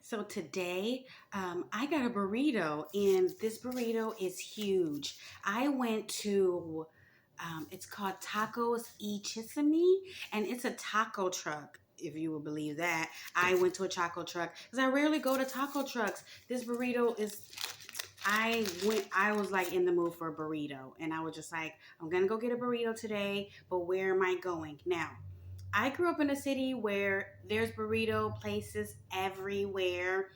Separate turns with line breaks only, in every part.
So today, I got a burrito, and this burrito is huge. I went to, it's called Tacos Y Chisme, and it's a taco truck. If you would believe that, I went to a taco truck because I rarely go to taco trucks. This burrito is. I was like in the mood for a burrito, and I was just like, I'm gonna go get a burrito today, but where am I going now? I grew up in a city where there's burrito places everywhere,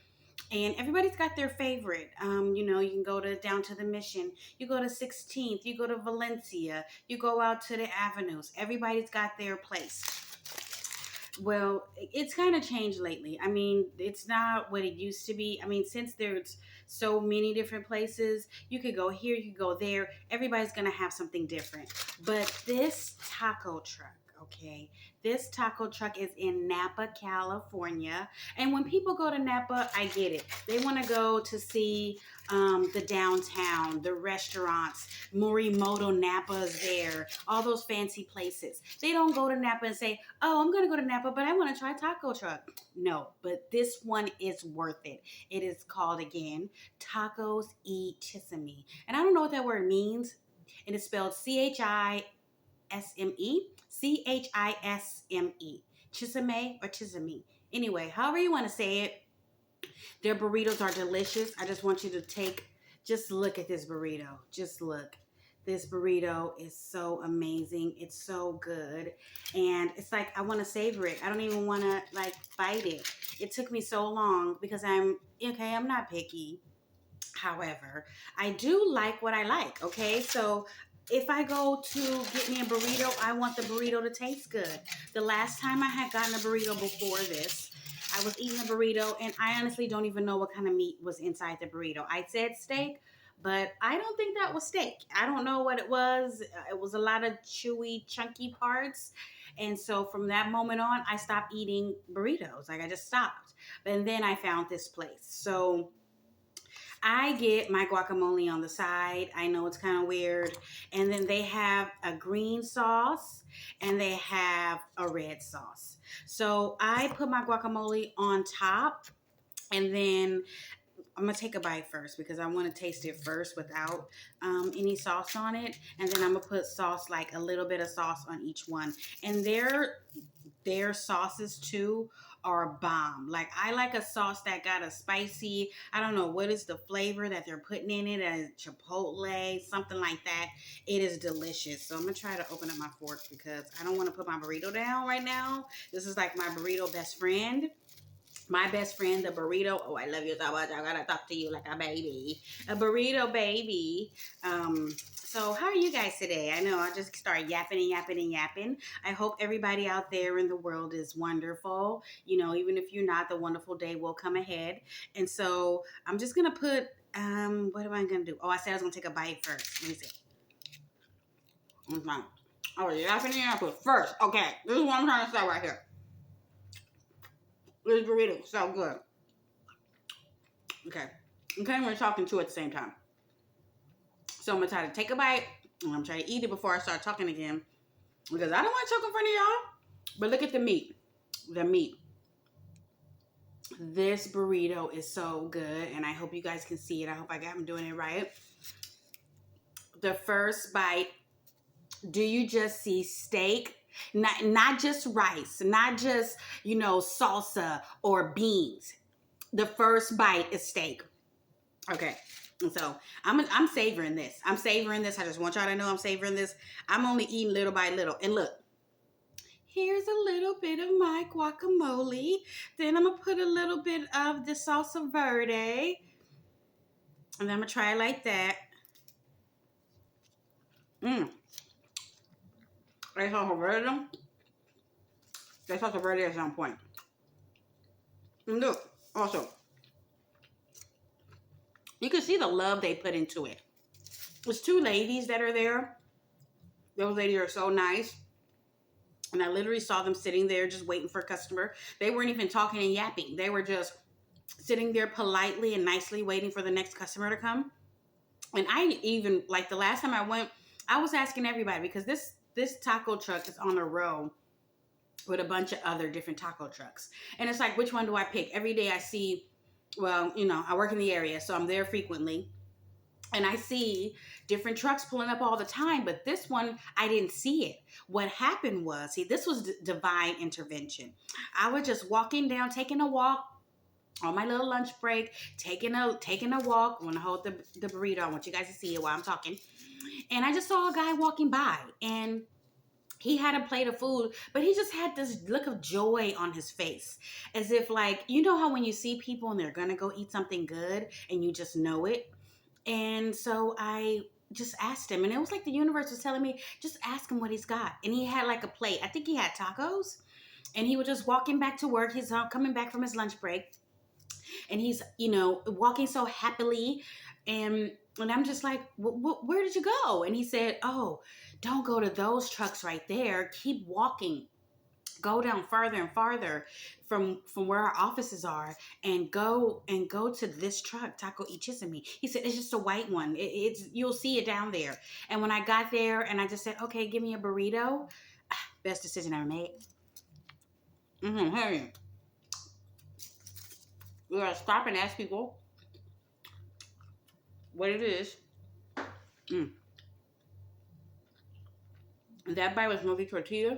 and everybody's got their favorite. You can go to down to the Mission, you go to 16th, you go to Valencia, you go out to the avenues. Everybody's got their place. Well, it's kind of changed lately. I mean, it's not what it used to be. I mean, since there's so many different places, you could go here, you could go there. Everybody's going to have something different. But this taco truck, okay, this taco truck is in Napa, California. And when people go to Napa, I get it. They want to go to see the downtown, the restaurants, Morimoto Napa's there, all those fancy places. They don't go to Napa and say, oh, I'm going to go to Napa, but I want to try taco truck. No, but this one is worth it. It is called, again, Tacos Y Chisme. And I don't know what that word means. It is spelled Chisme. Chisme. Chisme or Chisme. Anyway, however you want to say it, their burritos are delicious. I just want you to just look at this burrito. Just look. This burrito is so amazing. It's so good. And it's like, I want to savor it. I don't even want to like bite it. It took me so long because I'm not picky. However, I do like what I like. Okay. So if I go to get me a burrito, I want the burrito to taste good. The last time I had gotten a burrito before this, I was eating a burrito, and I honestly don't even know what kind of meat was inside the burrito. I said steak, but I don't think that was steak. I don't know what it was. It was a lot of chewy, chunky parts. And so from that moment on, I stopped eating burritos. Like, I just stopped. And then I found this place. So I get my guacamole on the side. I know it's kind of weird. And then they have a green sauce and they have a red sauce. So I put my guacamole on top, and then I'm going to take a bite first because I want to taste it first without any sauce on it. And then I'm going to put sauce, like a little bit of sauce on each one. And their sauces too are bomb. Like, I like a sauce that got a spicy, I don't know what is the flavor that they're putting in it, as chipotle, something like that. It is delicious. So I'm gonna try to open up my fork because I don't want to put my burrito down right now. This is like my burrito best friend. My best friend, the burrito. Oh, I love you so much. I gotta talk to you like a baby. A burrito baby. So how are you guys today? I know I just started yapping. I hope everybody out there in the world is wonderful. Even if you're not, the wonderful day will come ahead. And so I'm just gonna put, what am I gonna do? Oh, I said I was gonna take a bite first. Let me see. Oh, yapping first. Okay, this is what I'm trying to say right here. This burrito so good. Okay. We're talking two at the same time. So I'm going to try to take a bite, and I'm trying to eat it before I start talking again, because I don't want to talk in front of y'all. But look at the meat. The meat. This burrito is so good, and I hope you guys can see it. I hope I'm doing it right. The first bite, do you just see steak? Not just rice, not just, salsa or beans. The first bite is steak. Okay. And so I'm savoring this. I just want y'all to know I'm savoring this. I'm only eating little by little. And look, here's a little bit of my guacamole. Then I'm going to put a little bit of the salsa verde. And then I'm going to try it like that. That salsa verde is on point. And look, also, you can see the love they put into it. There's two ladies that are there. Those ladies are so nice. And I literally saw them sitting there just waiting for a customer. They weren't even talking and yapping. They were just sitting there politely and nicely waiting for the next customer to come. And I even, like the last time I went, I was asking everybody, because this taco truck is on a row with a bunch of other different taco trucks. And it's like, which one do I pick? Every day I see well, you know, I work in the area, so I'm there frequently. And I see different trucks pulling up all the time, but this one, I didn't see it. What happened was, see, this was divine intervention. I was just walking down, taking a walk on my little lunch break, taking a walk. I want to hold the burrito. I want you guys to see it while I'm talking. And I just saw a guy walking by, and he had a plate of food, but he just had this look of joy on his face. As if, like, you know how when you see people and they're gonna go eat something good and you just know it? And so I just asked him, and it was like the universe was telling me, just ask him what he's got. And he had like a plate. I think he had tacos. And he was just walking back to work. He's coming back from his lunch break. And he's, you know, walking so happily. And I'm just like, where did you go? And he said, oh, don't go to those trucks right there. Keep walking. Go down farther and farther from where our offices are, and go to this truck, Taco Y Chisme. He said it's just a white one. It's you'll see it down there. And when I got there, and I just said, okay, give me a burrito. Best decision I ever made. Hey, we gotta stop and ask people what it is. That bite was mostly tortilla.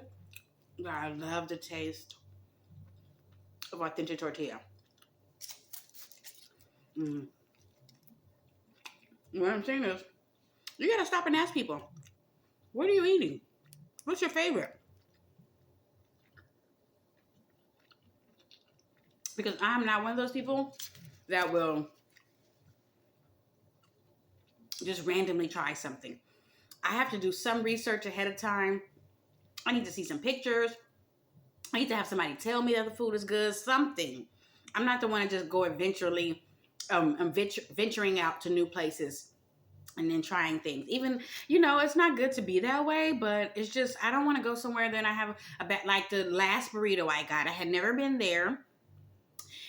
I love the taste of authentic tortilla. What I'm saying is, you gotta stop and ask people, what are you eating? What's your favorite? Because I'm not one of those people that will just randomly try something. I have to do some research ahead of time. I need to see some pictures. I need to have somebody tell me that the food is good, something. I'm not the one to just go adventuring out to new places and then trying things. Even, you know, it's not good to be that way, but it's just, I don't want to go somewhere then I have like the last burrito I got. I had never been there.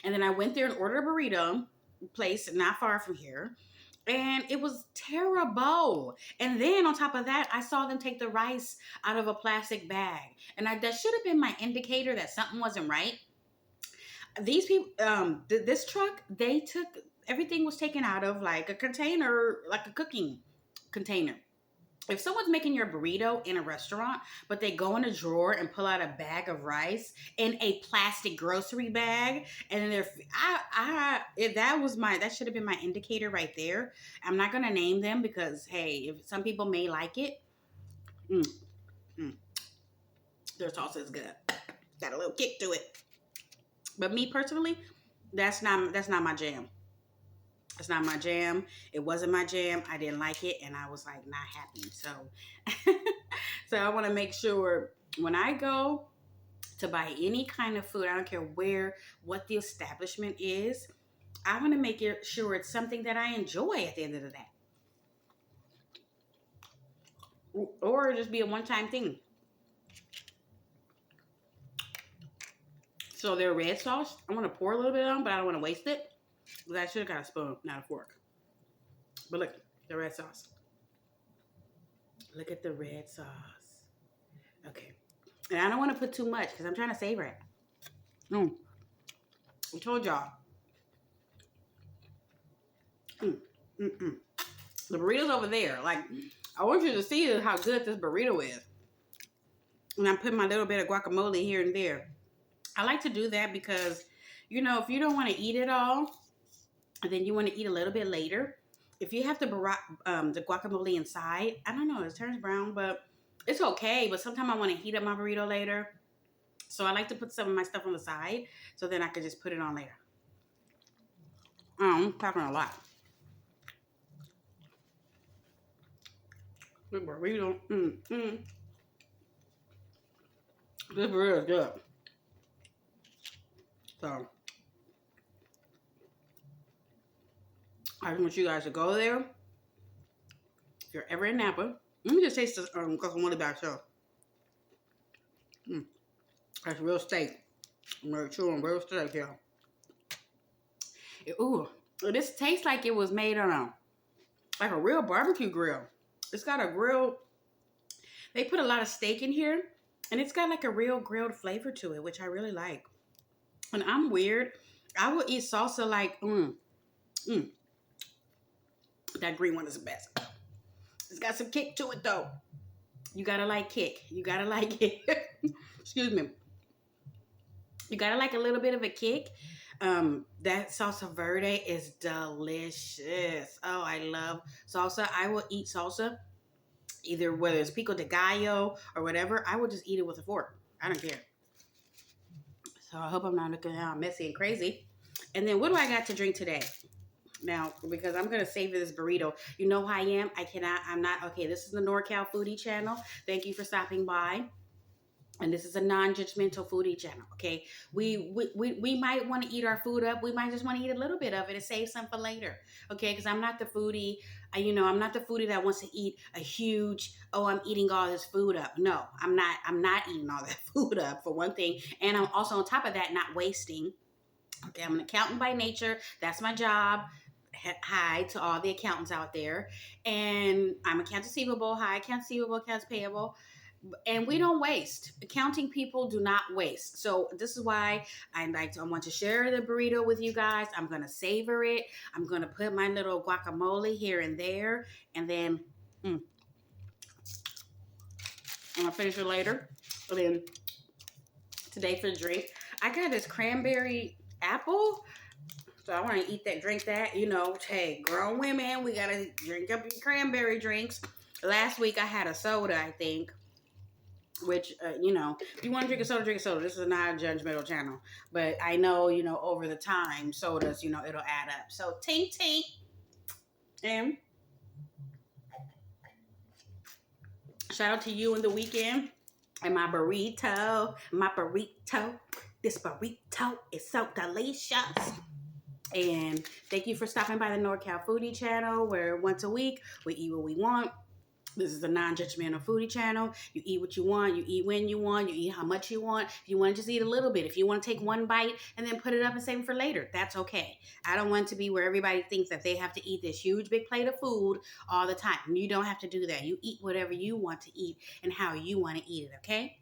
And then I went there and ordered a burrito place not far from here. And it was terrible. And then on top of that, I saw them take the rice out of a plastic bag. And that should have been my indicator that something wasn't right. These people, this truck, everything was taken out of like a container, like a cooking container. If someone's making your burrito in a restaurant, but they go in a drawer and pull out a bag of rice in a plastic grocery bag, and then that should have been my indicator right there. I'm not gonna name them because hey, if some people may like it, their sauce is good, got a little kick to it. But me personally, that's not my jam. It's not my jam. It wasn't my jam. I didn't like it, and I was like not happy. So, so I want to make sure when I go to buy any kind of food, I don't care what the establishment is, I want to make sure it's something that I enjoy at the end of the day, or just be a one-time thing. So their red sauce, I want to pour a little bit on, but I don't want to waste it. But I should have got a spoon, not a fork. But look, the red sauce. Look at the red sauce. Okay. And I don't want to put too much because I'm trying to savor it. I told y'all. The burrito's over there. Like, I want you to see how good this burrito is. And I'm putting my little bit of guacamole here and there. I like to do that because, you know, if you don't want to eat it all, then you want to eat a little bit later. If you have the guacamole inside, I don't know, it turns brown, but it's okay. But sometimes I want to heat up my burrito later. So I like to put some of my stuff on the side so then I can just put it on later. I'm talking a lot. The burrito. This burrito is good. So I want you guys to go there. If you're ever in Napa, let me just taste this guacamole back so. That's real steak. I'm very chewing real steak here. Ooh, this tastes like it was made on a real barbecue grill. It's got a grill. They put a lot of steak in here, and it's got like a real grilled flavor to it, which I really like. And I'm weird. I will eat salsa like, mm, that green one is the best. It's got some kick to it though. You gotta like kick. You gotta like it. Excuse me. You gotta like a little bit of a kick. That salsa verde is delicious. Oh, I love salsa. I will eat salsa either whether it's pico de gallo or whatever. I will just eat it with a fork. I don't care. So I hope I'm not looking out messy and crazy. And then what do I got to drink today? Now, because I'm gonna savor this burrito. You know how I am. I'm not okay. This is the NorCal Foodie channel. Thank you for stopping by. And this is a non-judgmental foodie channel, okay? We might want to eat our food up. We might just want to eat a little bit of it and save some for later, okay? Because I'm not the foodie. I'm not the foodie that wants to eat a huge. Oh, I'm eating all this food up. No, I'm not. I'm not eating all that food up for one thing. And I'm also on top of that not wasting. Okay, I'm an accountant by nature. That's my job. Hi to all the accountants out there. And I'm accounts receivable. Hi, accounts receivable, accounts payable. And we don't waste. Accounting people do not waste. So this is why I want to share the burrito with you guys. I'm gonna savor it. I'm gonna put my little guacamole here and there, and then I'm gonna finish it later. And then today for the drink, I got this cranberry apple. So I want to eat that, drink that. Hey, grown women, we gotta drink up your cranberry drinks. Last week I had a soda, I think. Which, if you want to drink a soda, drink a soda. This is not a judgmental channel. But I know, over the time, sodas, it'll add up. So, tink, tink. And shout out to you in the weekend. And my burrito. This burrito is so delicious. And thank you for stopping by the NorCal Foodie channel, where once a week we eat what we want. This is a non-judgmental foodie channel. You eat what you want. You eat when you want. You eat how much you want. If you want to just eat a little bit. If you want to take one bite and then put it up and save it for later, that's okay. I don't want to be where everybody thinks that they have to eat this huge big plate of food all the time. You don't have to do that. You eat whatever you want to eat and how you want to eat it, okay?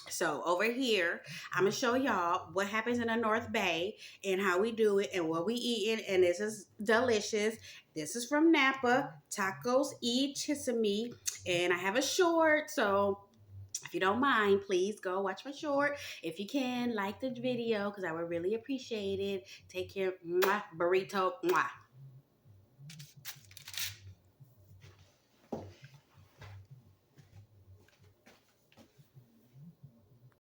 So over here, I'm going to show y'all what happens in the North Bay and how we do it and what we eating. And this is delicious. This is from Napa, Tacos Y Chisme. And I have a short, so if you don't mind, please go watch my short. If you can, like the video because I would really appreciate it. Take care. Mwah. Burrito. Mwah.